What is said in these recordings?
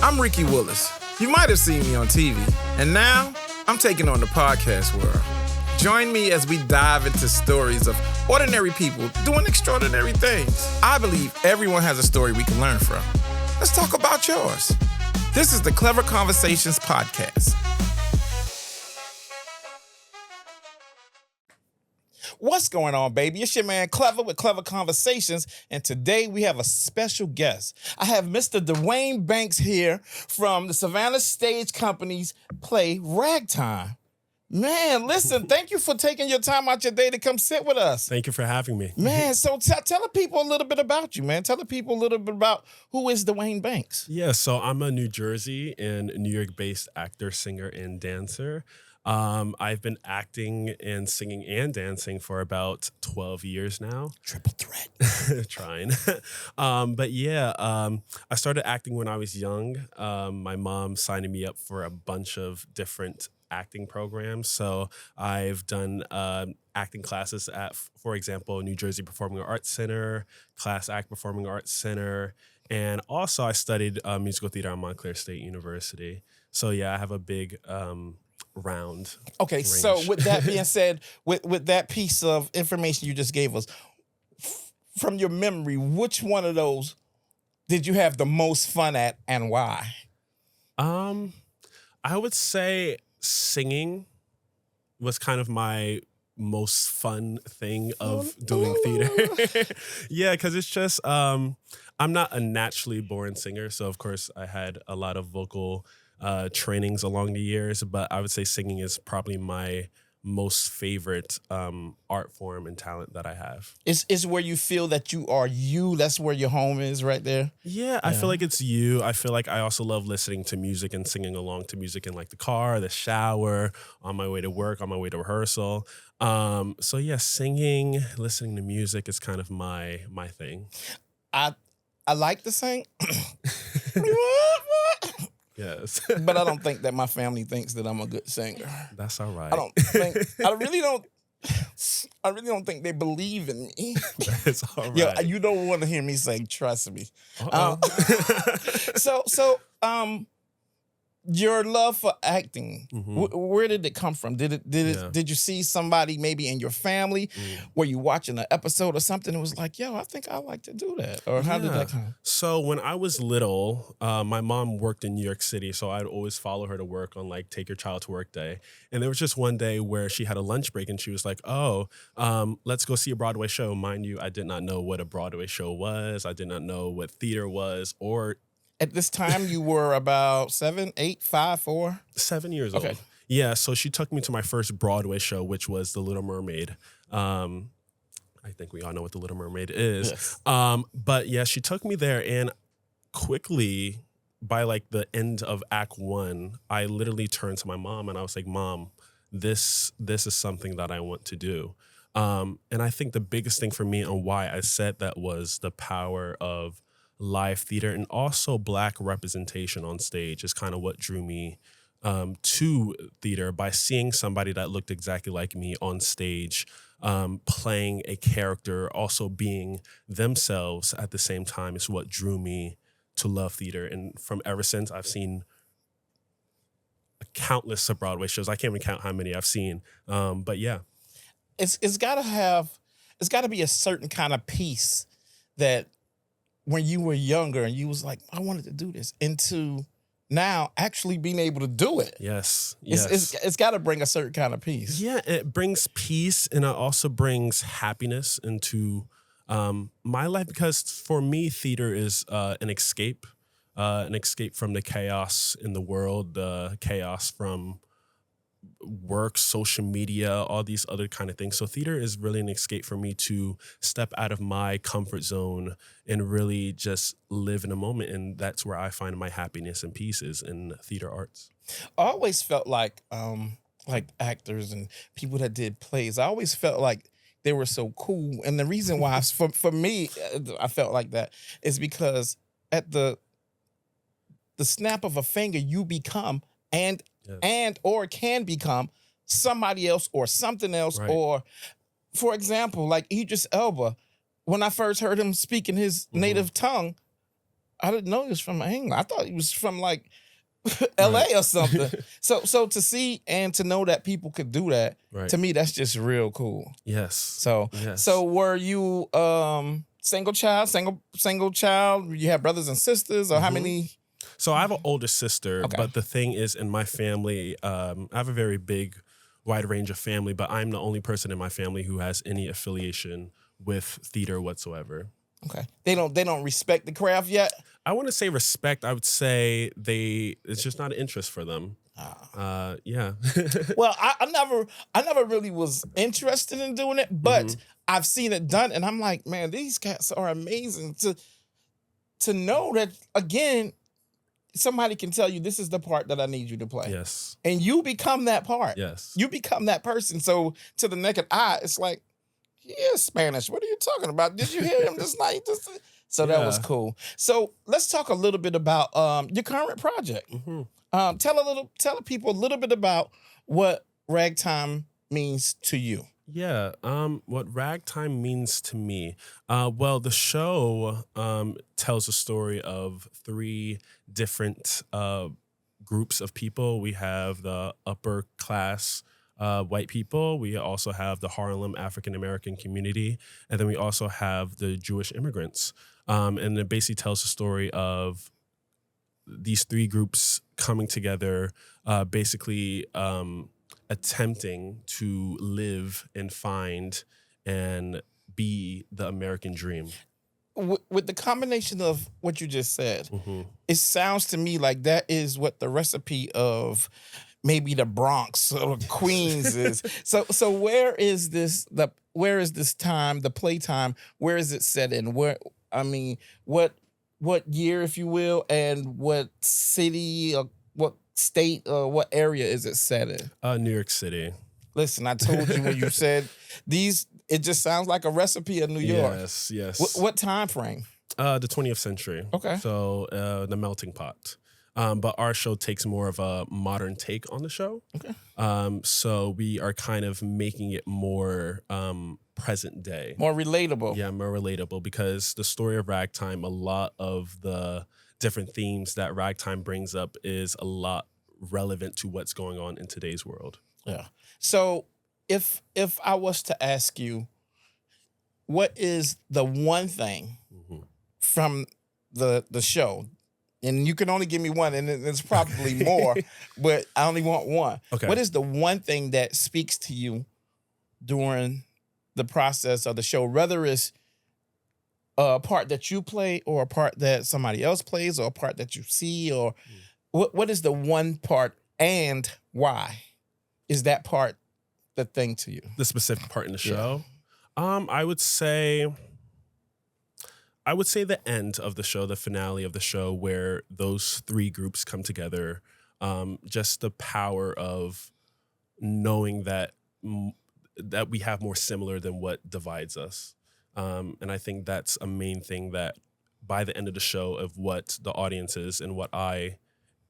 I'm Ricky Willis. You might have seen me on TV, and now I'm taking on the podcast world. Join me as we dive into stories of ordinary people doing extraordinary things. I believe everyone has a story we can learn from. Let's talk about yours. This is the Clever Conversations podcast. What's going on, baby? It's your man Clever with Clever Conversations, and today we have a special guest. I have Mr. Duane Banks here from the Savannah Stage Company's play Ragtime. Man, listen, thank you for taking your time out your day to come sit with us. Thank you for having me. Man, so tell the people a little bit about you, man. Tell the people a little bit about who is Duane Banks. Yeah, so I'm a New Jersey and New York-based actor, singer, and dancer. I've been acting and singing and dancing for about 12 years now. Triple threat. Trying. But yeah, I started acting when I was young. My mom signed me up for a bunch of different acting programs. So I've done acting classes at, for example, New Jersey Performing Arts Center, Class Act Performing Arts Center, and also I studied musical theater at Montclair State University. So yeah, I have a big round. Okay, range. So with that being said, with that piece of information you just gave us, from your memory, which one of those did you have the most fun at and why? I would say singing was kind of my most fun thing of doing theater. Yeah, because it's just, I'm not a naturally born singer. So, of course, I had a lot of vocal trainings along the years. But I would say singing is probably my most favorite art form and talent that I have. It's where you feel that you are you. That's where your home is right there. Yeah, I feel like it's you. I feel like I also love listening to music and singing along to music in like the car, the shower, on my way to work, on my way to rehearsal. So yeah, singing, listening to music is kind of my thing. I like to sing. Yes. But I don't think that my family thinks that I'm a good singer. That's all right. I really don't think they believe in me. That's all right. Yeah, you don't want to hear me sing, trust me. So, your love for acting, where did it come from? Did you see somebody maybe in your family? Were you watching an episode or something and was like, yo, I think I like to do that? Or how did that come? So when I was little, my mom worked in New York City, so I'd always follow her to work on like Take Your Child to Work Day. And there was just one day where she had a lunch break and she was like, let's go see a Broadway show. Mind you, I did not know what a Broadway show was. I did not know what theater was or... At this time, you were about 7, 8, 5, 4? 7 years old. Yeah, so she took me to my first Broadway show, which was The Little Mermaid. I think we all know what The Little Mermaid is. Yes. But yeah, she took me there, and quickly, by like the end of Act 1, I literally turned to my mom and I was like, Mom, this is something that I want to do. And I think the biggest thing for me and why I said that was the power of live theater and also Black representation on stage is kind of what drew me to theater, by seeing somebody that looked exactly like me on stage, playing a character, also being themselves at the same time is what drew me to love theater. And from ever since, I've seen countless of Broadway shows. I can't even count how many I've seen. But yeah. It's got to be a certain kind of piece that when you were younger and you was like, I wanted to do this, into now actually being able to do it. Yes. It's got to bring a certain kind of peace. Yeah, it brings peace, and it also brings happiness into my life, because for me, theater is an escape from the chaos in the world, the chaos from work, social media, all these other kind of things. So theater is really an escape for me to step out of my comfort zone and really just live in a moment. And that's where I find my happiness and peace is in theater arts. I always felt like actors and people that did plays, I always felt like they were so cool. And the reason why, for me, I felt like that is because at the snap of a finger, you become or can become somebody else or something else. Right. Or, for example, like Idris Elba, when I first heard him speak in his native tongue, I didn't know he was from England. I thought he was from like LA or something. So to see and to know that people could do that, to me, that's just real cool. Yes. So were you single child? You have brothers and sisters, or how many? So I have an older sister, but the thing is, in my family, I have a very big, wide range of family, but I'm the only person in my family who has any affiliation with theater whatsoever. Okay. They don't respect the craft yet? I wouldn't say respect. I would say it's just not an interest for them. Yeah. Well, I never really was interested in doing it, but I've seen it done, and I'm like, man, these cats are amazing. To know that, again, somebody can tell you this is the part that I need you to play. Yes. And you become that part. Yes. You become that person. So to the naked eye, it's like, he is Spanish. What are you talking about? Did you hear him just like this? So that was cool. So let's talk a little bit about your current project. Tell people a little bit about what Ragtime means to you. Yeah, what Ragtime means to me. Well, the show tells a story of 3 different groups of people. We have the upper class white people. We also have the Harlem African American community, and then we also have the Jewish immigrants. And it basically tells the story of these 3 groups coming together, basically attempting to live and find and be the American dream. With the combination of what you just said, it sounds to me like that is what the recipe of maybe the Bronx or Queens is. So where is this time, the playtime, where is it set in? What year, if you will, and what city or what state or what area is it set in? New York City. Listen, I told you when you said these, it just sounds like a recipe of New York. Yes. What time frame? The 20th century. Okay. So the melting pot. But our show takes more of a modern take on the show. Okay. So we are kind of making it more present day. More relatable. Yeah, more relatable, because the story of Ragtime, a lot of the different themes that Ragtime brings up is a lot relevant to what's going on in today's world. Yeah. So if I was to ask you, what is the one thing from the show? And you can only give me one, and it's probably more, but I only want one. Okay. What is the one thing that speaks to you during the process of the show, whether it's a part that you play or a part that somebody else plays or a part that you see, or what is the one part and why is that part the thing to you? The specific part in the show? I would say the end of the show, the finale of the show, where those 3 groups come together. Just the power of knowing that we have more similar than what divides us. And I think that's a main thing that by the end of the show of what the audience is and what I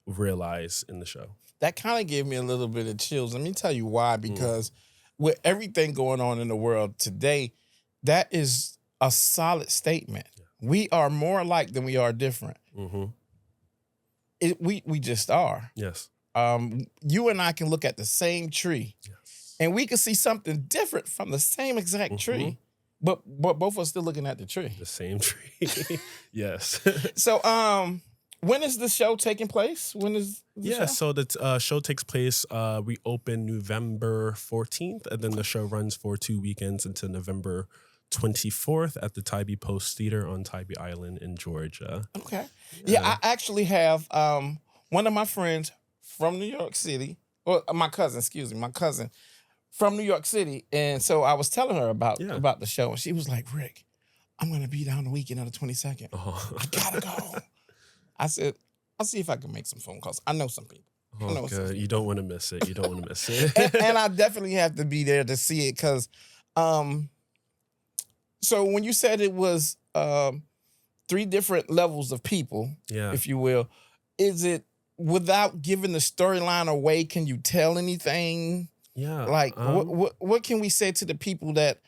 realize in the show. That kind of gave me a little bit of chills. Let me tell you why, because with everything going on in the world today, that is a solid statement. We are more alike than we are different. We just are. Yes. You and I can look at the same tree, and we can see something different from the same exact tree, but both of us still looking at the tree. The same tree. Yes. So, when is the show taking place? When is the show? So the show takes place, we open November 14th, and then the show runs for 2 weekends until November 24th at the Tybee Post Theater on Tybee Island in Georgia. Okay. Yeah, I actually have one of my friends from New York City, or my cousin from New York City, and so I was telling her about the show, and she was like, "Rick, I'm gonna be down the weekend on the 22nd. I gotta go." I said, "I'll see if I can make some phone calls. I know some people." Oh, good. You don't want to miss it. and I definitely have to be there to see it, because so when you said it was 3 different levels of people, if you will, is it, without giving the storyline away, can you tell anything? Yeah. Like, what can we say to the people, that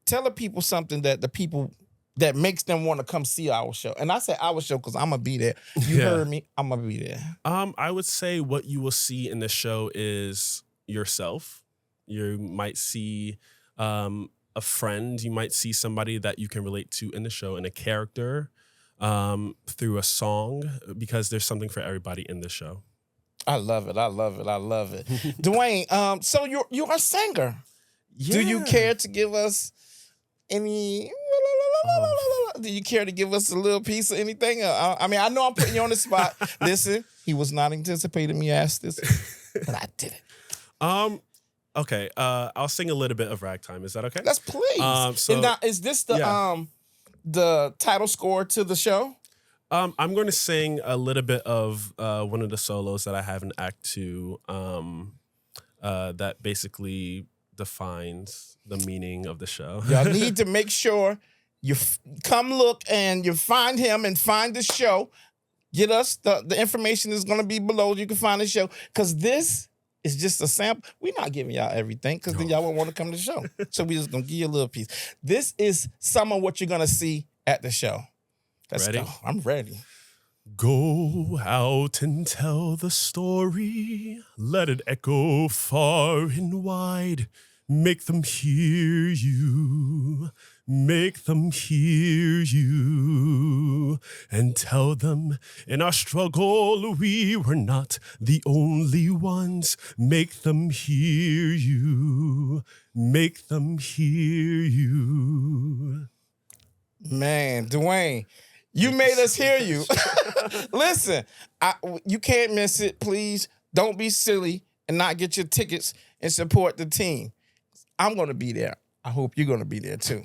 tell the people something that the people that makes them want to come see our show? And I say our show because I'm going to be there. You heard me. I'm going to be there. I would say what you will see in the show is yourself. You might see a friend. You might see somebody that you can relate to in the show, and a character through a song, because there's something for everybody in the show. I love it. I love it. I love it. Duane, so you're a singer. Yeah. Do you care to give us any... Do you care to give us a little piece of anything? I mean, I know I'm putting you on the spot. Listen, he was not anticipating me ask this, but I did it. Okay. I'll sing a little bit of Ragtime. Is that okay? Let's please. So, and now, is this the title score to the show? I'm going to sing a little bit of one of the solos that I have in Act 2 that basically defines the meaning of the show. Y'all need to make sure you come look and you find him and find the show. Get us the information is going to be below. You can find the show, because this is just a sample. We're not giving y'all everything, because then y'all won't want to come to the show. So we're just going to give you a little piece. This is some of what you're going to see at the show. Let's Ready? go. I'm ready. Go out and tell the story. Let it echo far and wide. Make them hear you. Make them hear you. And tell them in our struggle we were not the only ones. Make them hear you. Make them hear you. Man, Duane, you made us hear you. Listen, you can't miss it. Please don't be silly and not get your tickets and support the team. I'm going to be there. I hope you're going to be there too.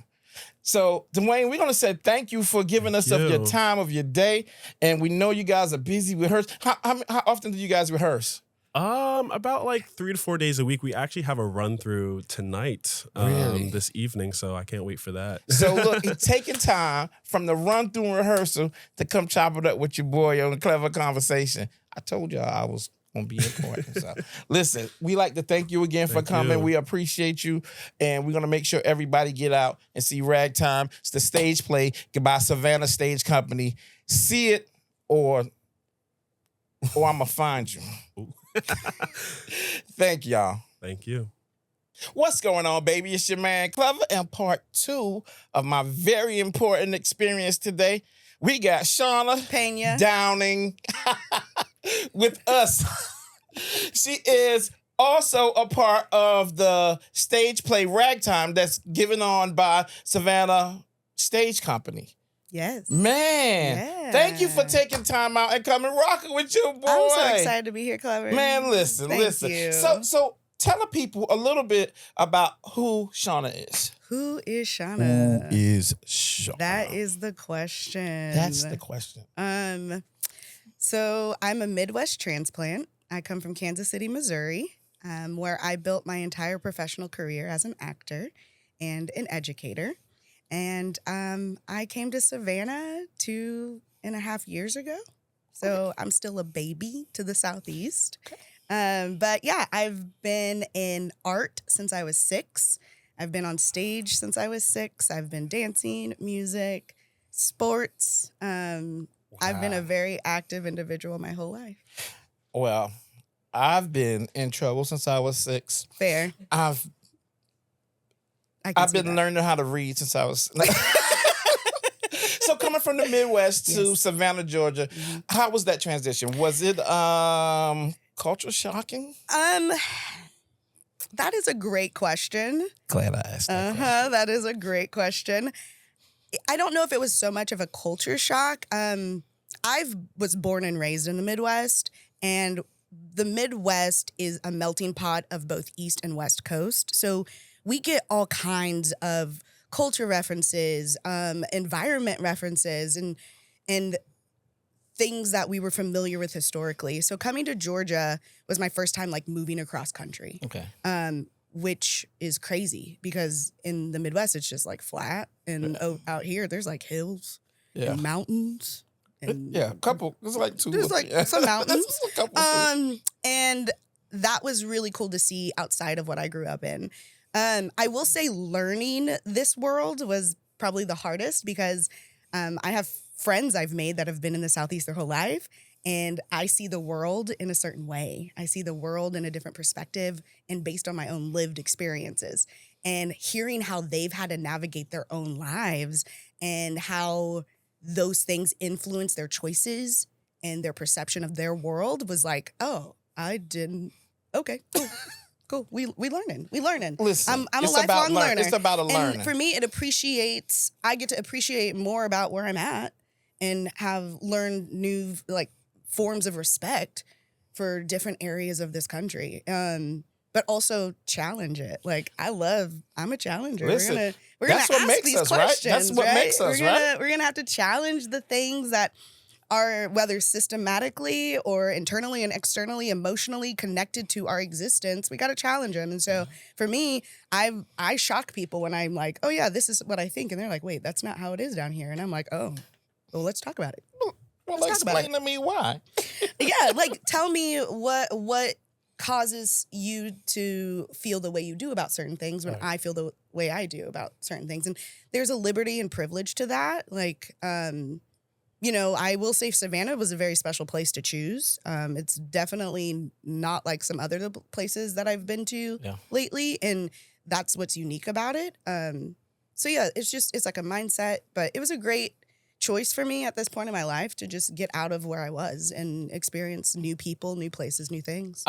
So, Duane, we're going to say thank you for giving us of your time of your day. And we know you guys are busy rehearsing. How often do you guys rehearse? About like 3 to 4 days a week. We actually have a run through tonight, Really? this evening, so I can't wait for that. So look, he's taking time from the run through and rehearsal to come chop it up with your boy on a clever conversation. I told y'all I was gonna be important. So listen, we like to thank you again for coming. you. We appreciate you, and we're gonna make sure everybody get out and see Ragtime. It's the stage play by Savannah Stage Company. See it, or I'm gonna find you. Thank y'all. Thank you. What's going on, baby? It's your man Clever, and part 2 of my very important experience today. We got Shawna Peña-Downing with us. She is also a part of the stage play Ragtime that's given on by Savannah Stage Company. Yes. Man, thank you for taking time out and coming rocking with your boy. I'm so excited to be here, Clever. Man, listen. Thank you. So tell the people a little bit about who Shawna is. Who is Shawna? Who is Shawna? That is the question. That's the question. So I'm a Midwest transplant. I come from Kansas City, Missouri, where I built my entire professional career as an actor and an educator. And I came to Savannah 2.5 years ago. So I'm still a baby to the Southeast. But yeah, I've been in art since I was 6. I've been on stage since I was 6. I've been dancing, music, sports. I've been a very active individual my whole life. Well, I've been in trouble since I was 6. Fair. I've been learning how to read since I was... So coming from the Midwest to Savannah, Georgia, how was that transition? Was it culture shocking? That is a great question. Glad I asked that question. That is a great question. I don't know if it was so much of a culture shock. I was born and raised in the Midwest, and the Midwest is a melting pot of both East and West Coast. So we get all kinds of culture references, environment references, and things that we were familiar with historically. So coming to Georgia was my first time like moving across country. Okay. Which is crazy because in the Midwest it's just like flat, and out here there's like hills and mountains. And a couple. There's like 2. There's like some mountains. A couple. And that was really cool to see outside of what I grew up in. I will say learning this world was probably the hardest because I have friends I've made that have been in the Southeast their whole life, and I see the world in a certain way. I see the world in a different perspective and based on my own lived experiences. And hearing how they've had to navigate their own lives and how those things influence their choices and their perception of their world was like, oh, I didn't. Okay, cool. Cool. We learning. Listen, I'm a lifelong learner. It's about a learning. And for me, I get to appreciate more about where I'm at and have learned new forms of respect for different areas of this country. But also challenge it. I'm a challenger. Listen, we're gonna that's what ask makes these us, right? questions, That's what makes us, right? We're gonna have to challenge the things that are, whether systematically or internally and externally, emotionally connected to our existence. We got to challenge them. And so for me, I shock people when I'm like, oh yeah, this is what I think. And they're like, wait, that's not how it is down here. And I'm like, oh, well, let's talk about it. Well, explain to me why. Yeah, tell me what causes you to feel the way you do about certain things when I feel the way I do about certain things. And there's a liberty and privilege to that. I will say Savannah was a very special place to choose. It's definitely not like some other places that I've been to lately, and that's what's unique about it. It's like a mindset, but it was a great choice for me at this point in my life to just get out of where I was and experience new people, new places, new things.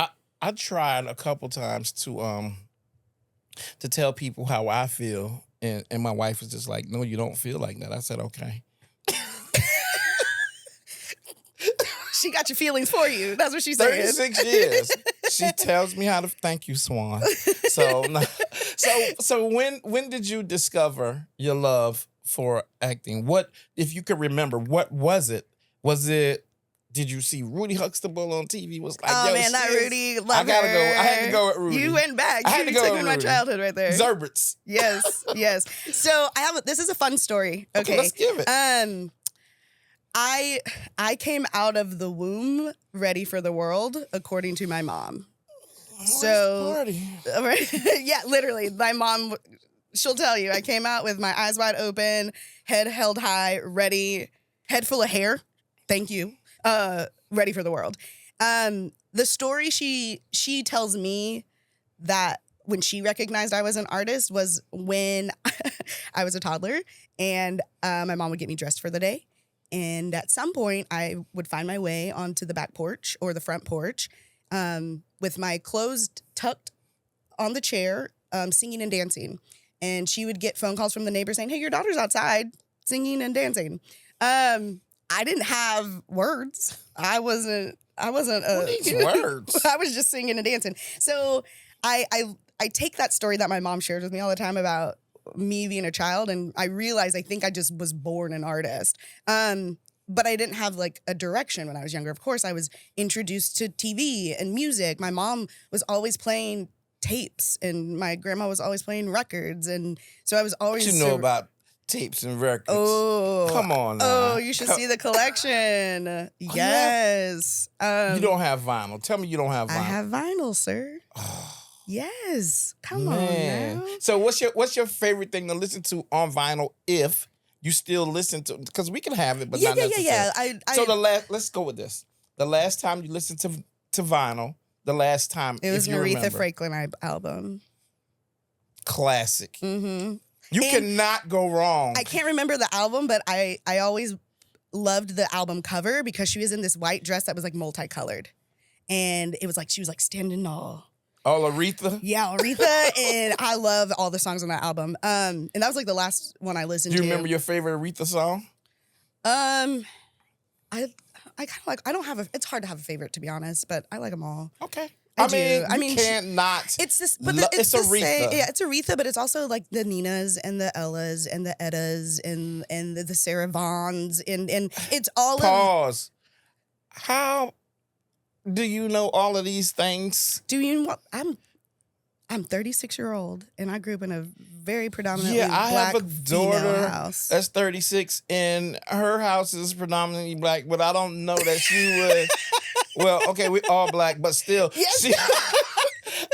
I tried a couple times to tell people how I feel, and my wife was just like, no, you don't feel like that. I said, okay. She got your feelings for you. That's what she said. 36 years. She tells me how to thank you, Swan. So when did you discover your love for acting? What, if you could remember, what was it? Did you see Rudy Huxtable on TV? Was like, oh yo, man, that Rudy. Love I gotta her. go. I had to go with Rudy. You went back. I had to go took with me my Rudy. childhood right there. Zerberts. Yes. So this is a fun story. Okay, Let's give it. I came out of the womb ready for the world, according to my mom. Yeah, literally, my mom. She'll tell you, I came out with my eyes wide open, head held high, ready, head full of hair. Thank you. Ready for the world. The story she tells me that when she recognized I was an artist was when I was a toddler and my mom would get me dressed for the day. And at some point, I would find my way onto the back porch or the front porch with my clothes tucked on the chair, singing and dancing. And she would get phone calls from the neighbors saying, hey, your daughter's outside singing and dancing. I didn't have words. I wasn't. What needs words? I was just singing and dancing. So I take that story that my mom shared with me all the time about me being a child, and I realized I think I just was born an artist. But I didn't have a direction when I was younger. Of course, I was introduced to TV and music. My mom was always playing tapes, and my grandma was always playing records, and so I was always. What you know about tapes and records? Oh, come on now. Oh, you should see the collection. Yes. You don't have vinyl. Tell me you don't have vinyl. I have vinyl, sir. Yes. Come on now. So what's your favorite thing to listen to on vinyl if you still listen to, because we can have it, but not necessarily. Yeah. Let's go with this. The last time you listened to vinyl, the last time it was an Aretha Aretha Franklin album. Classic. Mm-hmm. You cannot go wrong. I can't remember the album, but I always loved the album cover because she was in this white dress that was multicolored. And it was she was standing tall. Oh, Aretha? Yeah, Aretha. And I love all the songs on that album. And that was the last one I listened to. Do you remember your favorite Aretha song? I kind of I don't have it's hard to have a favorite, to be honest, but I like them all. Okay. I mean, you can't not. It's this, but it's Aretha. Yeah, it's Aretha, but it's also the Ninas and the Ellas and the Eddas and the Sarah Vaughns and it's all. Pause. How do you know all of these things? Do you know? I'm 36-year-old and I grew up in a very predominantly I black have a daughter house. that's 36 and her house is predominantly black, but I don't know that she would. Well, okay, we all black, but still, yes.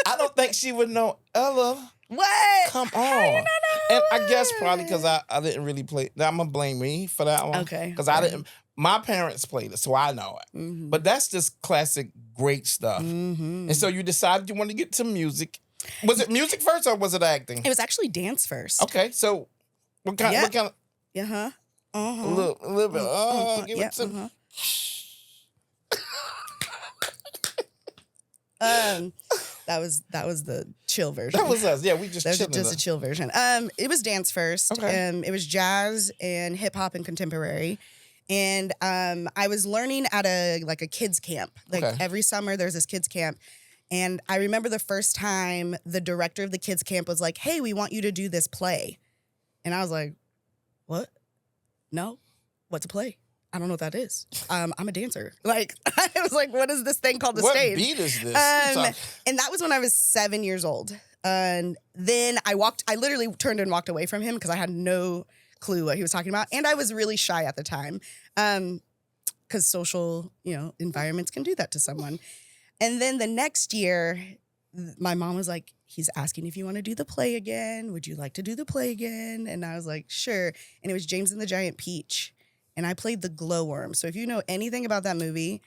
I don't think she would know Ella. What? Come on. How do you not know And I guess probably because I didn't really play. I'm gonna blame me for that one. Okay. Because I didn't. My parents played it, so I know it. Mm-hmm. But that's just classic, great stuff. Mm-hmm. And so you decided you wanted to get to music. Was it music first or was it acting? It was actually dance first. Okay, so what kind? Yeah. What kind of? Uh-huh. A little bit. Give it some. That was the chill version. That was us. Yeah, we just That was chilling. just a chill version. It was dance first. Okay. It was jazz and hip hop and contemporary. And I was learning at a kids camp. Like every summer there's this kids camp. And I remember the first time the director of the kids camp was like, "Hey, we want you to do this play." And I was like, "What? No? What's a play? I don't know what that is. I'm a dancer." Like, I was like, "What is this thing called the stage?" What beat is this? And that was when I was 7 years old. And then I literally turned and walked away from him because I had no clue what he was talking about. And I was really shy at the time because social, environments can do that to someone. And then the next year, my mom was like, "He's asking if you want to do the play again. Would you like to do the play again?" And I was like, "Sure." And it was James and the Giant Peach. And I played the glowworm. So if you know anything about that movie.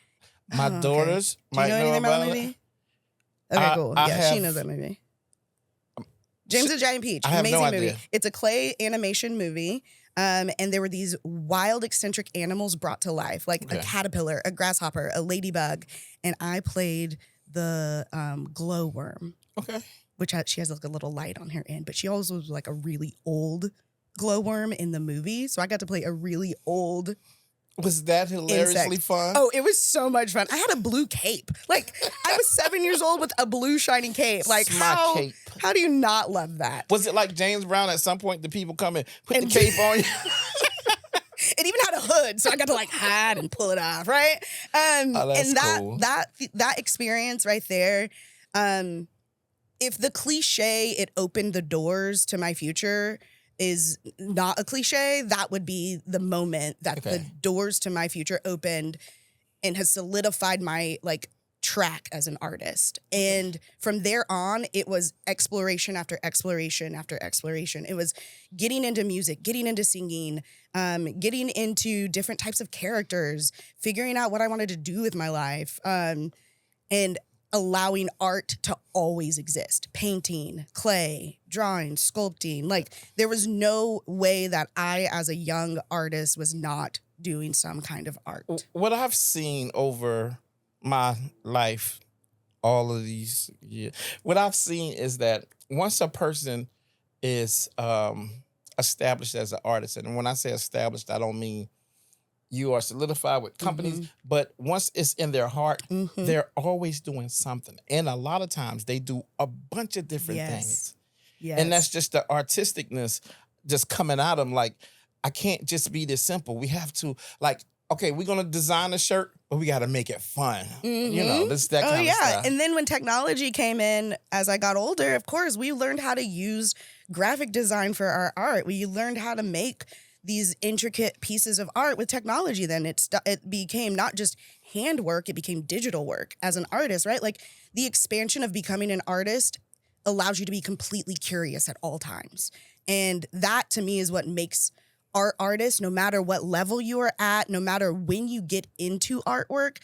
My daughters might know anything about about the it. movie? Okay, cool. She knows that movie. James and the Giant Peach. I have Amazing no movie. idea. It's a clay animation movie. And there were these wild, eccentric animals brought to life, like a caterpillar, a grasshopper, a ladybug. And I played the glowworm. Okay. Which she has like a little light on her end. But she also was like a really old glowworm in the movie. So I got to play a really old Was that hilariously fun? Oh, it was so much fun. I had a blue cape. Like, I was 7 years old with a blue shiny cape. Like, My cape. How do you not love that? Was it like James Brown at some point? The people come and put the cape on you? It even had a hood, so I got to like hide and pull it off, right? That's and cool. that experience right there, if the cliche "it opened the doors to my future" is not a cliche, that would be the moment that the doors to my future opened and has solidified my track as an artist. And from there on, it was exploration after exploration after exploration. It was getting into music, getting into singing, getting into different types of characters, figuring out what I wanted to do with my life, and allowing art to always exist. Painting, clay, drawing, sculpting. Like, there was no way that I, as a young artist, was not doing some kind of art. What I've seen over my life, all of these years, what I've seen is that once a person is established as an artist, and when I say established, I don't mean you are solidified with companies, but once it's in their heart, they're always doing something. And a lot of times they do a bunch of different things. Yes. And that's just the artisticness just coming out of them. Like, I can't just be this simple. We have to, okay, we're going to design a shirt, but we got to make it fun. This that kind of stuff. And then when technology came in, as I got older, of course, we learned how to use graphic design for our art. We learned how to make these intricate pieces of art with technology. Then it became not just handwork, it became digital work as an artist, right? Like, the expansion of becoming an artist allows you to be completely curious at all times. And that, to me, is what makes art artists, no matter what level you are at, no matter when you get into artwork,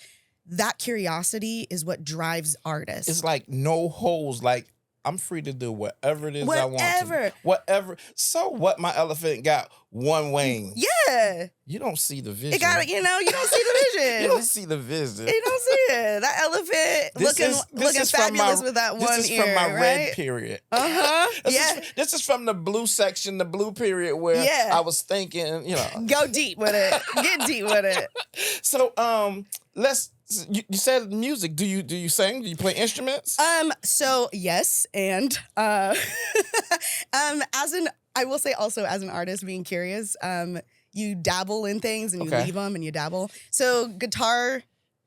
that curiosity is what drives artists. It's like no holes. Like, I'm free to do whatever it is I want to. Whatever. So what? My elephant got one wing. Yeah. You don't see the vision. It got, you don't see the vision. You don't see the vision. You don't see it. That elephant looking fabulous with that one ear. This is from my right? red period. This is from the blue section, the blue period, where I was thinking, Go deep with it. Get deep with it. So you said music. Do you sing? Do you play instruments? So yes, and I will say also, as an artist, being curious, you dabble in things and you leave them and you dabble. So guitar,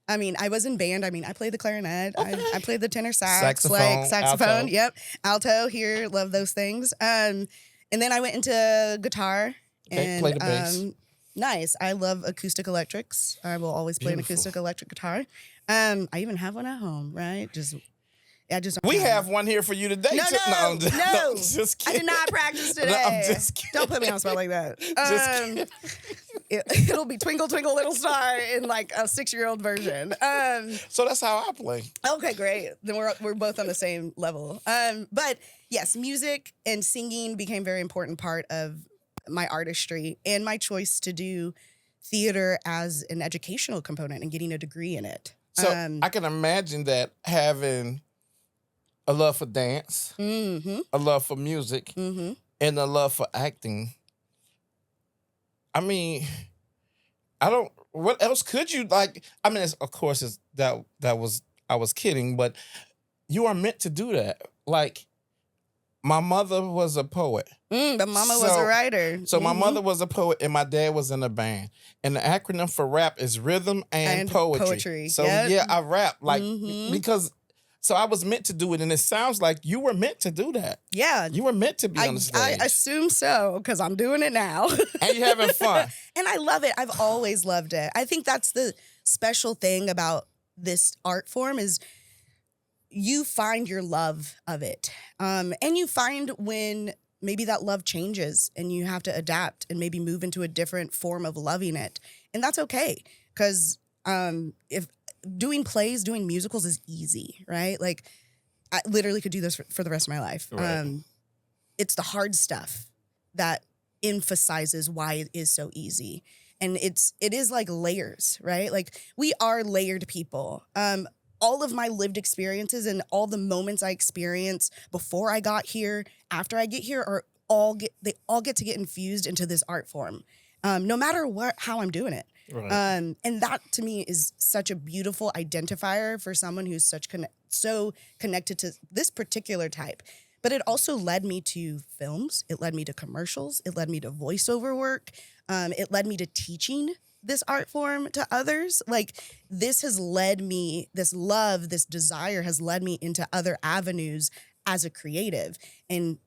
I was in band. I played the clarinet. I played the tenor saxophone. Alto. Yep. Alto here. Love those things. And then I went into guitar. Okay, and play the bass. Nice. I love acoustic electrics. I will always play an acoustic electric guitar. I even have one at home, right? I just don't We have have one here for you today. No, too. I'm just, no. I'm just I kidding. did not practice today. No, I'm just kidding. Don't put me on spot like that. Just kidding. It'll be Twinkle Twinkle Little Star in like a 6-year-old version. So that's how I play. Okay, great. Then we're both on the same level. But yes, music and singing became a very important part of my artistry and my choice to do theater as an educational component and getting a degree in it. So I can imagine that having a love for dance, a love for music, and a love for acting. I mean, what else could you like? I mean, of course, I was kidding, but you are meant to do that. Like, my mother was a poet. But mama was a writer. So my mother was a poet and my dad was in a band. And the acronym for rap is rhythm and poetry. So yeah, I rap because so I was meant to do it. And it sounds like you were meant to do that. Yeah. You were meant to be on the stage. I assume so because I'm doing it now. And you're having fun. And I love it. I've always loved it. I think that's the special thing about this art form is you find your love of it. And you find when maybe that love changes and you have to adapt and maybe move into a different form of loving it. And that's okay. Because if doing plays, doing musicals is easy, right? Like I literally could do this for the rest of my life. Right. It's the hard stuff that emphasizes why it is so easy. And it is like layers, right? Like we are layered people. All of my lived experiences and all the moments I experience before I got here, after I get here, they all get to get infused into this art form, no matter how I'm doing it. Right. And that to me is such a beautiful identifier for someone who's so connected to this particular type. But it also led me to films. It led me to commercials. It led me to voiceover work. It led me to teaching this art form to others. Like this has led me, this love, this desire has led me into other avenues as a creative. And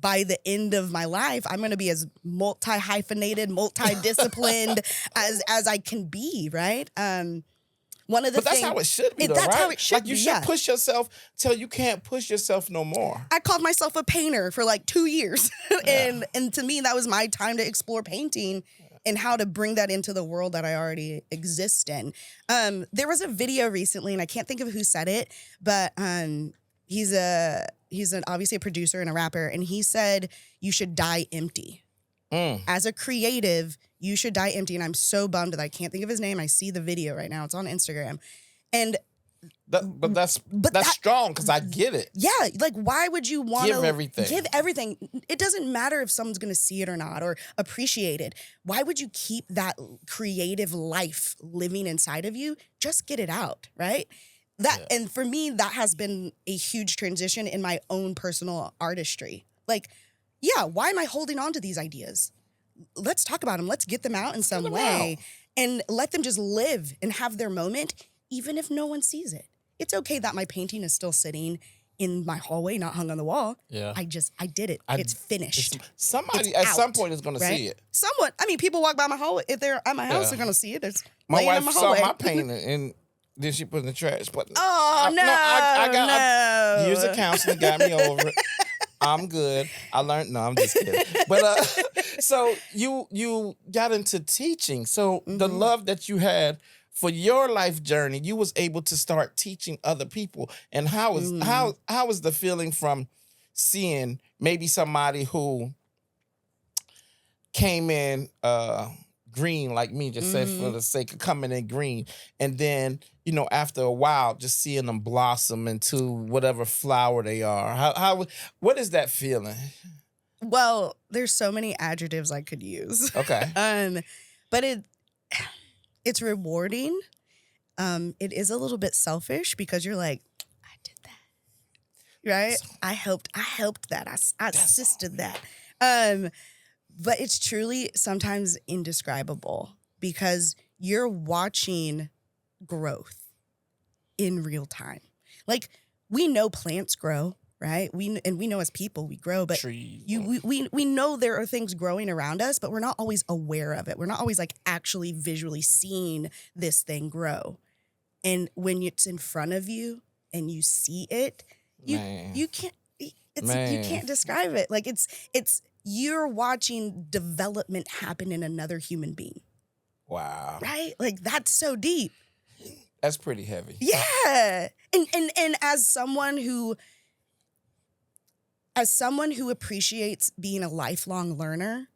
by the end of my life, I'm going to be as multi-hyphenated, multi-disciplined as I can be, right? One of the But that's how it should be, though, that's right? how it should like you be, should yeah. push yourself till you can't push yourself no more. I called myself a painter for like 2 years. and to me, that was my time to explore painting and how to bring that into the world that I already exist in. There was a video recently, and I can't think of who said it, but he's obviously a producer and a rapper, and he said you should die empty. As a creative, you should die empty. And I'm so bummed that I can't think of his name. I see the video right now. It's on Instagram. And But that's strong because I get it. yeah, like why would you want to Give everything. Give everything. It doesn't matter if someone's going to see it or not or appreciate it. Why would you keep that creative life living inside of you? Just get it out, right? And for me, that has been a huge transition in my own personal artistry. Like, yeah, why am I holding on to these ideas? Let's talk about them. Let's get them out in some way and let them just live and have their moment, even if no one sees it. It's okay that my painting is still sitting in my hallway, not hung on the wall. Yeah. I did it. It's finished. Somebody It's at some out, point is going to right? see it. Someone, I mean, people walk by my hallway. If they're at my house, they're going to see it. It's My laying wife in my saw hallway. my painting and then she put it in the trash. But Oh, no. I years of counseling got me over it. I'm good. I learned. No, I'm just kidding. But so you got into teaching. So the love that you had for your life journey, you was able to start teaching other people. And how was the feeling from seeing maybe somebody who came in green like me, just say for the sake of coming in green, and then after a while just seeing them blossom into whatever flower they are? What is that feeling? Well, there's so many adjectives I could use. Okay. But it's rewarding. It is a little bit selfish because you're like, I did that, right? I helped that. I assisted that. But it's truly sometimes indescribable because you're watching growth in real time. Like we know plants grow, right? We know as people we grow, but Trees. we know there are things growing around us, but we're not always aware of it. We're not always like actually visually seeing this thing grow. And when it's in front of you and you see it, Man. You can't. You Man. can't describe it. Like it's you're watching development happen in another human being, Wow. right? Like that's so deep. That's pretty heavy. Yeah, and as someone who appreciates being a lifelong learner,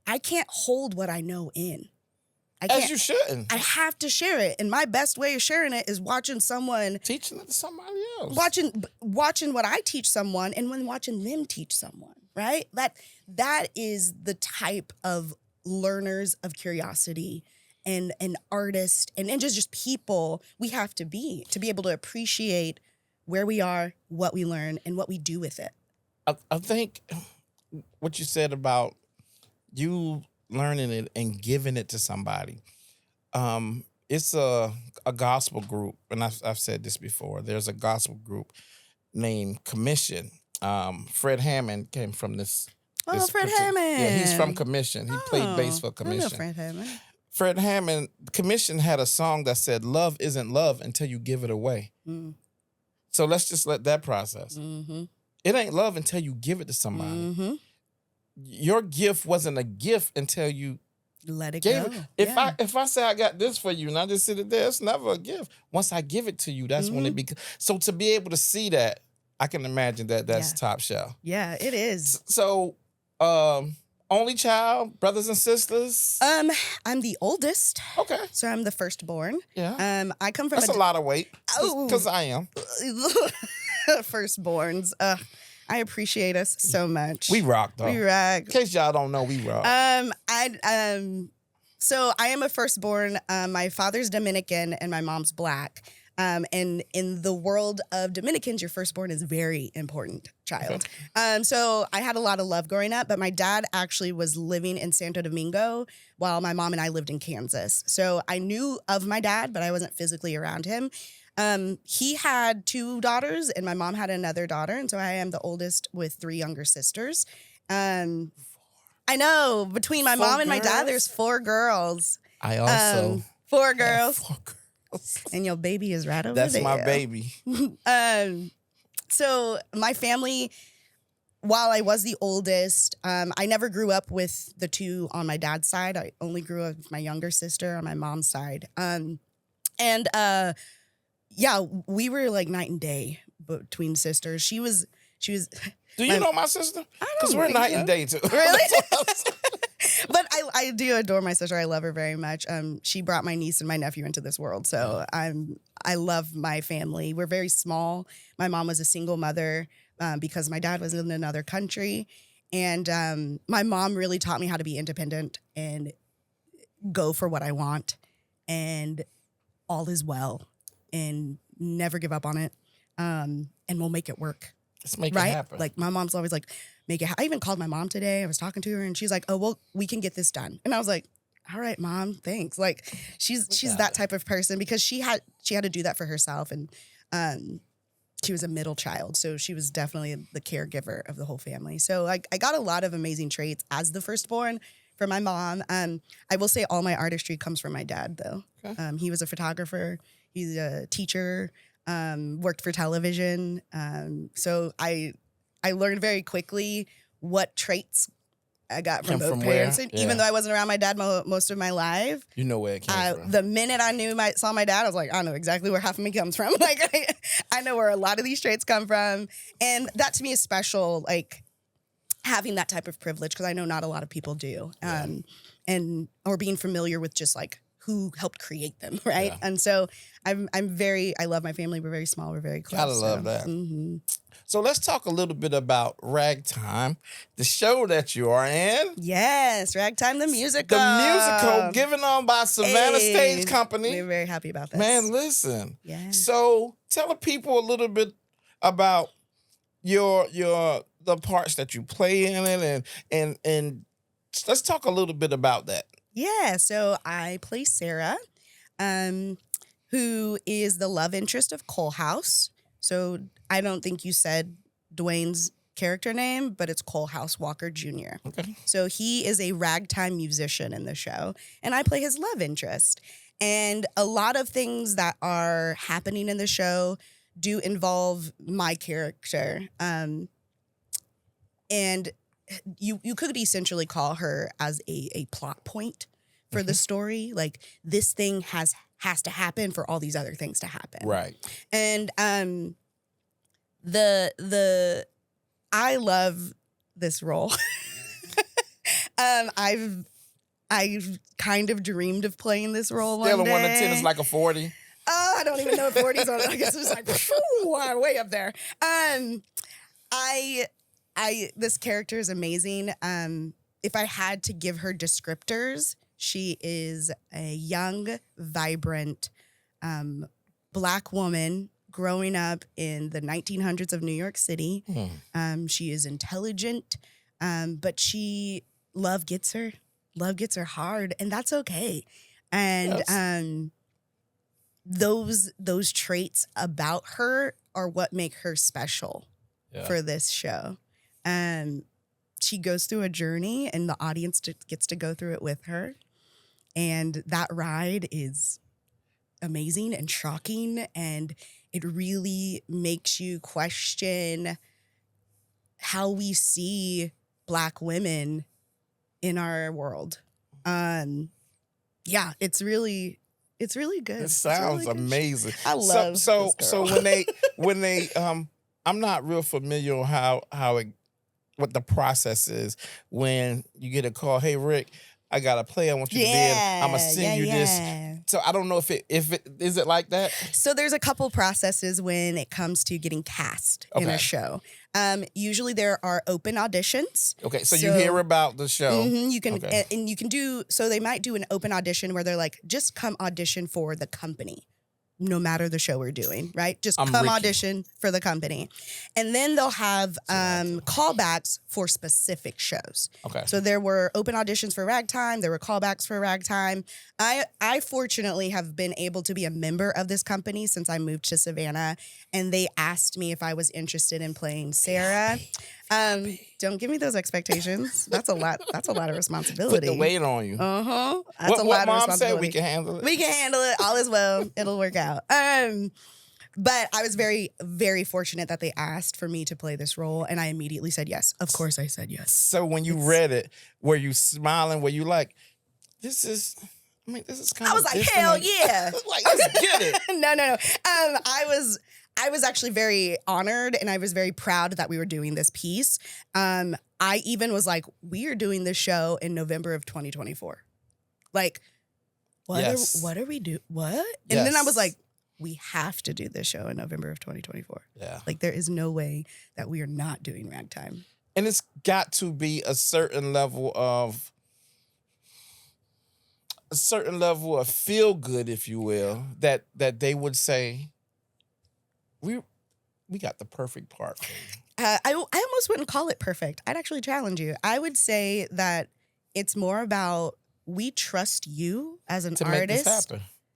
I can't hold what I know in. I can't. As you shouldn't. I have to share it, and my best way of sharing it is watching someone Teaching it to somebody else. watching what I teach someone, and when watching them teach someone. Right? That is the type of learners of curiosity and artists and just people we have to be able to appreciate where we are, what we learn, and what we do with it. I think what you said about you learning it and giving it to somebody. It's a gospel group, and I've said this before. There's a gospel group named Commission. Fred Hammond came from this. Oh, Fred Hammond. Yeah, he's from Commission. He played bass for I know Commission. Fred Hammond. Fred Hammond, Commission had a song that said, "Love isn't love until you give it away." Mm. So let's just let that process. Mm-hmm. It ain't love until you give it to somebody. Mm-hmm. Your gift wasn't a gift until you Let it gave go. it. Yeah. If I say I got this for you and I just sit it there, it's never a gift. Once I give it to you, that's when it becomes. So to be able to see that, I can imagine that's Yeah. top shelf. Yeah, it is. So, only child, brothers and sisters. I'm the oldest, Okay, so I'm the firstborn. yeah, I come from that's a lot of weight. Oh. Because I am. firstborns. I appreciate us so much. We rock though. We rock. In case y'all don't know, we rock. So I am a firstborn. My father's Dominican and my mom's Black. And in the world of Dominicans, your firstborn is a very important child. So I had a lot of love growing up, but my dad actually was living in Santo Domingo while my mom and I lived in Kansas. So I knew of my dad, but I wasn't physically around him. He had 2 daughters and my mom had another daughter. And so I am the oldest with 3 younger sisters. I know between my 4 mom and my dad, girls? there's 4 girls. I also 4 girls. 4 girls. And your baby is right over That's there. my baby. So my family, while I was the oldest, I never grew up with the 2 on my dad's side. I only grew up with my younger sister on my mom's side. Yeah, we were like night and day between sisters. She was. Do you know my sister? I Because don't we're think night so. and day too. Really? But I do adore my sister. I love her very much. She brought my niece and my nephew into this world. So I love my family. We're very small. My mom was a single mother because my dad was in another country. And my mom really taught me how to be independent and go for what I want. And all is well. And never give up on it. And we'll make it work. Let's make Right? it happen. Like my mom's always like, make it. I even called my mom today. I was talking to her and she's like, oh, well, we can get this done. And I was like, all right, mom, thanks. Like she's that type of person because she had to do that for herself. And she was a middle child. So she was definitely the caregiver of the whole family. So I got a lot of amazing traits as the firstborn from my mom. I will say all my artistry comes from my dad though. Okay. He was a photographer. He's a teacher, worked for television. So I learned very quickly what traits I got from Came both from parents. where? And Yeah. even though I wasn't around my dad most of my life, you know where it came from. the minute I saw my dad, I was like, I know exactly where half of me comes from. Like I know where a lot of these traits come from. And that to me is special, like having that type of privilege, because I know not a lot of people do. Or being familiar with just like who helped create them, right? Yeah. And so I love my family. We're very small. We're very close. Gotta love that. Mm-hmm. So let's talk a little bit about Ragtime, the show that you are in. Yes, Ragtime the musical. The musical given on by Savannah Hey, Stage Company. We're very happy about this. Man, listen. Yeah. So tell the people a little bit about the parts that you play in it and let's talk a little bit about that. Yeah, so I play Sarah, who is the love interest of Cole House. So I don't think you said Duane's character name, but it's Cole House Walker Jr. Okay. So he is a ragtime musician in the show, and I play his love interest. And a lot of things that are happening in the show do involve my character. And you could essentially call her as a plot point for the story. Like, this thing has to happen for all these other things to happen. Right. And I love this role. I've kind of dreamed of playing this role one day. Still a 1 to 10 is like a 40. Oh, I don't even know if 40's on it. I guess it's like way up there. This character is amazing. If I had to give her descriptors, she is a young, vibrant Black woman growing up in the 1900s of New York City. She is intelligent, but love gets her. Love gets her hard, and that's okay. And those traits about her are what make her special for this show. She goes through a journey, and the audience gets to go through it with her. And that ride is amazing and shocking, and it really makes you question how we see Black women in our world. Yeah, it's really good. It sounds really amazing. I love this girl. So when they I'm not real familiar on what the process is when you get a call. Hey, Rick, I got a play I want you to be in. I'm gonna send you this. So I don't know if it is it like that. So there's a couple processes when it comes to getting cast in a show. Usually there are open auditions. Okay, so you hear about the show. You can and you can do so. They might do an open audition where they're like, just come audition for the company. No matter the show we're doing, right? Just come audition for the company. And then they'll have callbacks for specific shows. Okay. So there were open auditions for Ragtime. There were callbacks for Ragtime. I fortunately have been able to be a member of this company since I moved to Savannah. And they asked me if I was interested in playing Sarah. Don't give me those expectations. That's a lot. That's a lot of responsibility. Put the weight on you. That's what a lot of Mom responsibility. said, we can handle it. We can handle it. All is well. It'll work out. But I was very, very fortunate that they asked for me to play this role, and I immediately said yes. Of course, I said yes. So when you read it, were you smiling? Were you like, this is kind of I was like, hell yeah. Like, let's get it. No. I was actually very honored, and I was very proud that we were doing this piece. I even was like, we are doing this show in November of 2024. Like, what are we doing? What? And then I was like, we have to do this show in November of 2024. Yeah. Like, there is no way that we are not doing Ragtime. And it's got to be a certain level of feel good, if you will, that they would say, we got the perfect part for you. I almost wouldn't call it perfect. I'd actually challenge you. I would say that it's more about we trust you as an artist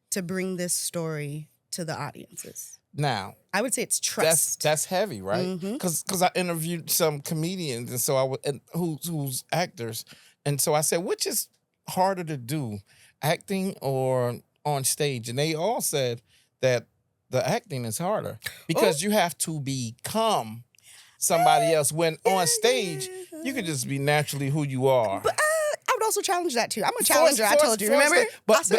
to bring this story to the audiences. Now, I would say it's trust. That's heavy, right? Because I interviewed some comedians, and so who's actors, and so I said, which is harder to do, acting or on stage? And they all said that the acting is harder because you have to become somebody else. When on stage, you could just be naturally who you are. But I would also challenge that too. I'm a challenger. I told you, remember? But as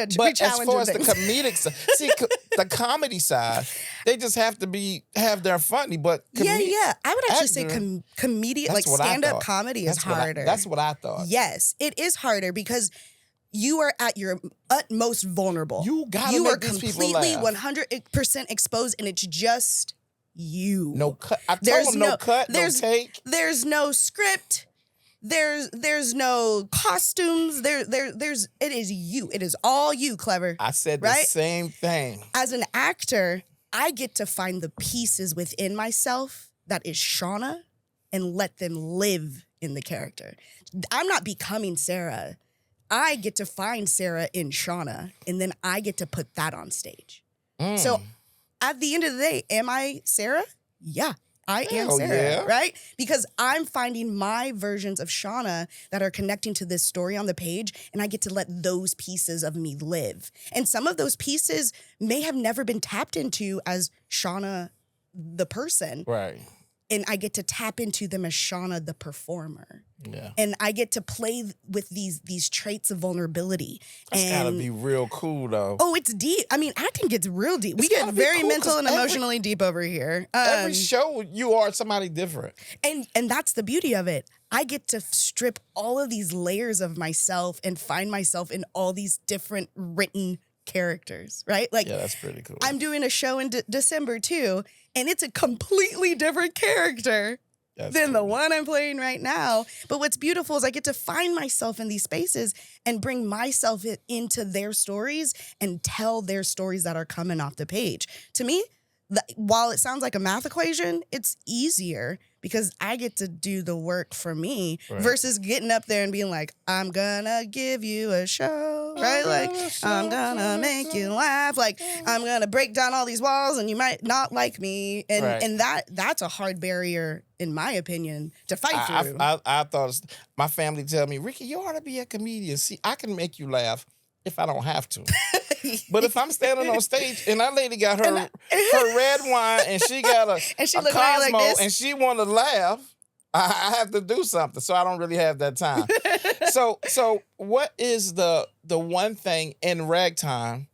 far as the comedic side, see, the comedy side, they just have to have their funny. But I would actually say comedic, like stand-up comedy is harder. That's what I thought. Yes, it is harder because you are at your utmost vulnerable. You are completely 100% exposed, and it's just you. No cut. I told them no cut, no take. There's no script. There's no costumes. It is you. It is all you, Clever. I said the same thing. As an actor, I get to find the pieces within myself that is Shawna and let them live in the character. I'm not becoming Sarah. I get to find Sarah in Shawna, and then I get to put that on stage. So at the end of the day, am I Sarah? Yeah, I am Sarah, right? Because I'm finding my versions of Shawna that are connecting to this story on the page, and I get to let those pieces of me live. And some of those pieces may have never been tapped into as Shawna the person. Right. And I get to tap into them as Shawna, the performer. Yeah. And I get to play with these traits of vulnerability. That's gotta be real cool, though. Oh, it's deep. I mean, acting gets real deep. We get very cool, mental and emotionally deep over here. Every show, you are somebody different. And that's the beauty of it. I get to strip all of these layers of myself and find myself in all these different written characters, right? Like, yeah, that's pretty cool. I'm doing a show in December too, and it's a completely different character than the one I'm playing right now. But what's beautiful is I get to find myself in these spaces and bring myself into their stories and tell their stories that are coming off the page. To me, while it sounds like a math equation, it's easier because I get to do the work for me versus getting up there and being like, I'm gonna give you a show, right? Like, I'm gonna make you laugh. Like, I'm gonna break down all these walls and you might not like me. And that's a hard barrier, in my opinion, to fight through. I thought, my family tell me, Ricky, you ought to be a comedian. See, I can make you laugh if I don't have to. But if I'm standing on stage and that lady got her red wine and she got a Cosmo like and she want to laugh, I have to do something. So I don't really have that time. So what is the one thing in Ragtime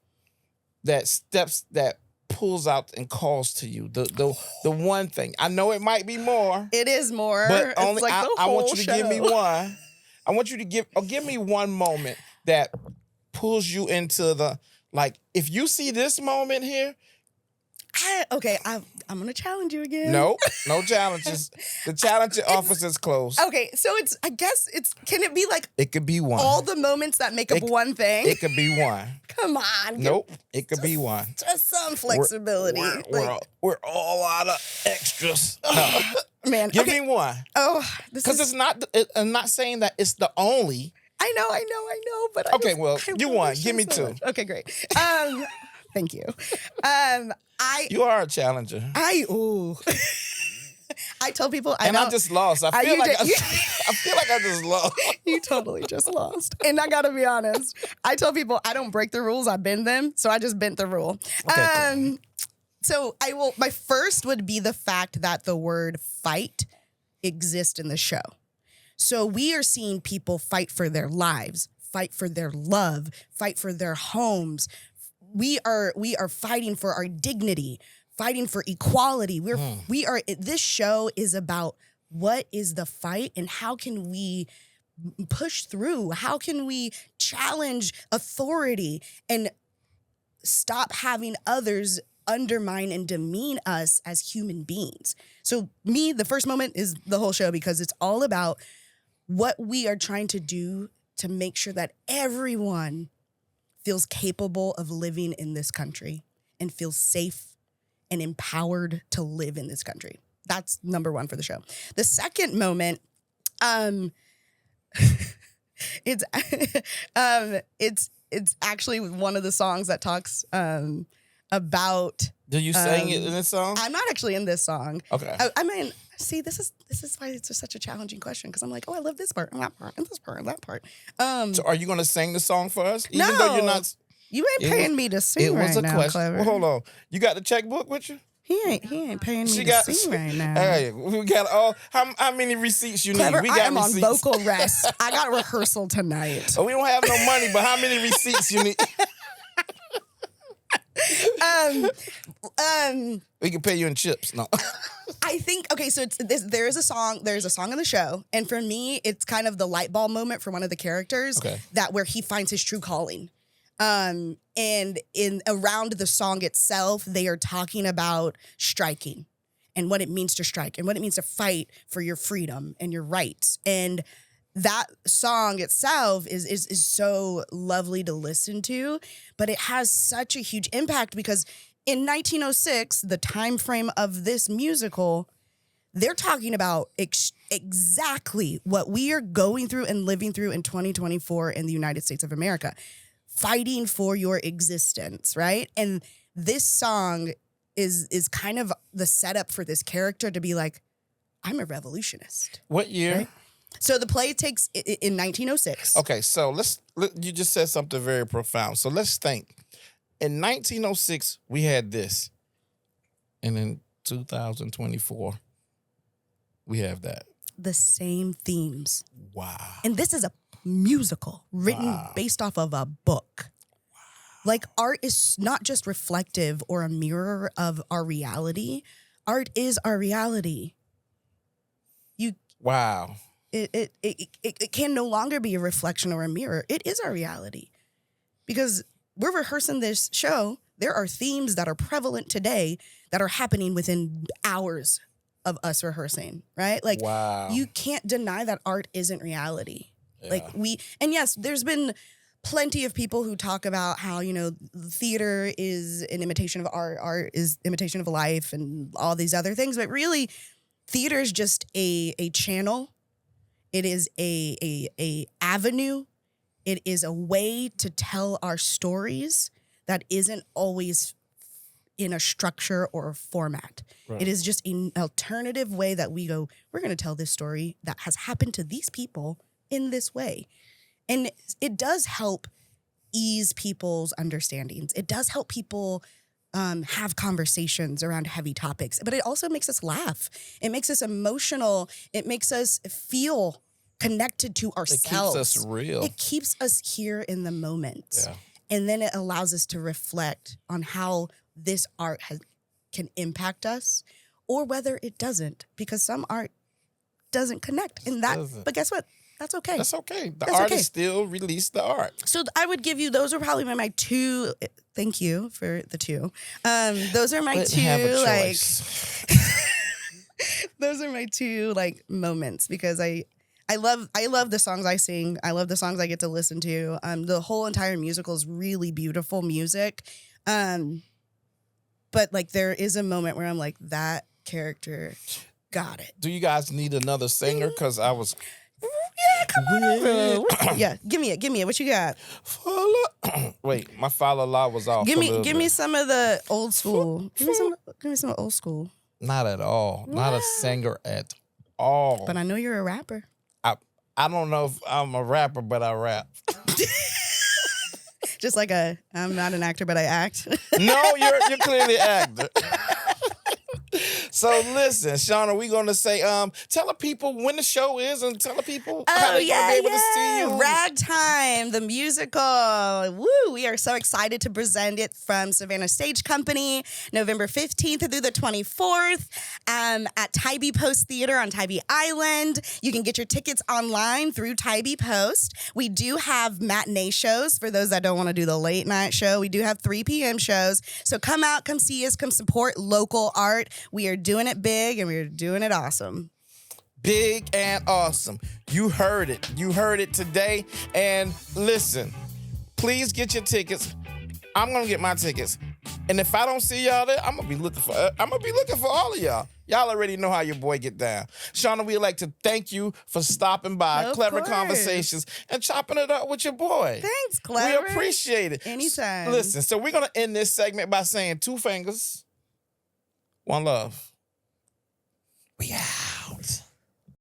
that pulls out and calls to you? The one thing. I know it might be more. It is more. But only like I want you to give me one. I want you to give me one moment that pulls you into the, like, if you see this moment here. I'm going to challenge you again. No challenges. The challenge office is closed. Okay, so can it be like. It could be one. All the moments that make up one thing? It could be one. Come on. Nope, it could be one. Just some flexibility. We're all out of extras. No. Man, give me one. Oh, because it's not. I'm not saying that it's the only. I know, but you won. Give me two. Okay, great. Thank you. You are a challenger. I tell people I just lost. I feel like I just lost. You totally just lost. And I gotta be honest. I tell people I don't break the rules, I bend them. So I just bent the rule. Okay, cool. So my first would be the fact that the word fight exists in the show. So we are seeing people fight for their lives, fight for their love, fight for their homes. We are fighting for our dignity, fighting for equality. This show is about what is the fight and how can we push through? How can we challenge authority and stop having others undermine and demean us as human beings? So the first moment is the whole show because it's all about what we are trying to do to make sure that everyone feels capable of living in this country and feels safe and empowered to live in this country. That's number one for the show. The second moment, it's actually one of the songs that talks about. Do you sing it in this song? I'm not actually in this song. Okay. I mean, see, this is why it's such a challenging question because I'm like, I love this part and that part and this part and that part. So are you going to sing the song for us? No. Even though you're not. You ain't paying me to sing right now. It was a question. Clever. Well, hold on. You got the checkbook with you? He ain't paying me to sing right now. Hey, we got all. How many receipts you Clever, need? We got I am receipts. On vocal rest. I got rehearsal tonight. Oh, we don't have no money, but how many receipts you need? We can pay you in chips. No. I think so there's a song in the show, and for me it's kind of the light bulb moment for one of the characters where he finds his true calling. And in around the song itself, they are talking about striking and what it means to strike and what it means to fight for your freedom and your rights. And that song itself is so lovely to listen to, but it has such a huge impact because in 1906, the time frame of this musical, they're talking about exactly what we are going through and living through in 2024 in the United States of America, fighting for your existence, right? And this song is kind of the setup for this character to be like, I'm a revolutionist. What year? Right? So the play takes in 1906. Okay, so you just said something very profound. So let's think. In 1906, we had this. And in 2024, we have that. The same themes. Wow. And this is a musical written based off of a book. Like, art is not just reflective or a mirror of our reality. Art is our reality. Wow. It can no longer be a reflection or a mirror. It is our reality. Because we're rehearsing this show. There are themes that are prevalent today that are happening within hours of us rehearsing, right? Like, wow. You can't deny that art isn't reality. Yeah. Like, and yes, there's been plenty of people who talk about how, theater is an imitation of art is imitation of life, and all these other things. But really, theater is just a channel. It is a avenue. It is a way to tell our stories that isn't always in a structure or a format. Right. It is just an alternative way that we go, we're going to tell this story that has happened to these people in this way. And it does help ease people's understandings. It does help people have conversations around heavy topics, but it also makes us laugh. It makes us emotional. It makes us feel connected to ourselves. It keeps us real. It keeps us here in the moment. Yeah. And then it allows us to reflect on how this art can impact us, or whether it doesn't, because some art doesn't connect. But guess what? That's okay. That's okay. The artist still released the art. So I would give you, those are probably my two. Thank you for the two. Those are my two, those are my two moments, because I love the songs I sing. I love the songs I get to listen to. The whole entire musical is really beautiful music. But there is a moment where I'm like, that character got it. Do you guys need another singer? Because I was... Yeah, come on over. Yeah, give me it. What you got? Wait, my fa la la was off. Give me some of the old school. Give me some old school. Not at all. Not a singer at all. But I know you're a rapper. I don't know if I'm a rapper, but I rap. Just like I'm not an actor, but I act. No, you're clearly an actor. So listen, Shawna, we're gonna say, tell the people when the show is, and tell the people how they're gonna be able to see you. Ragtime, the musical. Woo! We are so excited to present it from Savannah Stage Company, November 15th through the 24th, at Tybee Post Theater on Tybee Island. You can get your tickets online through Tybee Post. We do have matinee shows for those that don't want to do the late night show. We do have 3 p.m. shows. So come out, come see us, come support local art. We are doing it big, and we're doing it awesome. Big and awesome. You heard it. You heard it today. And listen, please get your tickets. I'm gonna get my tickets. And if I don't see y'all there, I'm gonna be looking for all of y'all. Y'all already know how your boy get down. Shawna, we'd like to thank you for stopping by. Of Clever course. Conversations and chopping it up with your boy. Thanks, Clever. We appreciate it. Anytime. Listen, so we're gonna end this segment by saying 2 fingers, 1 love. We out.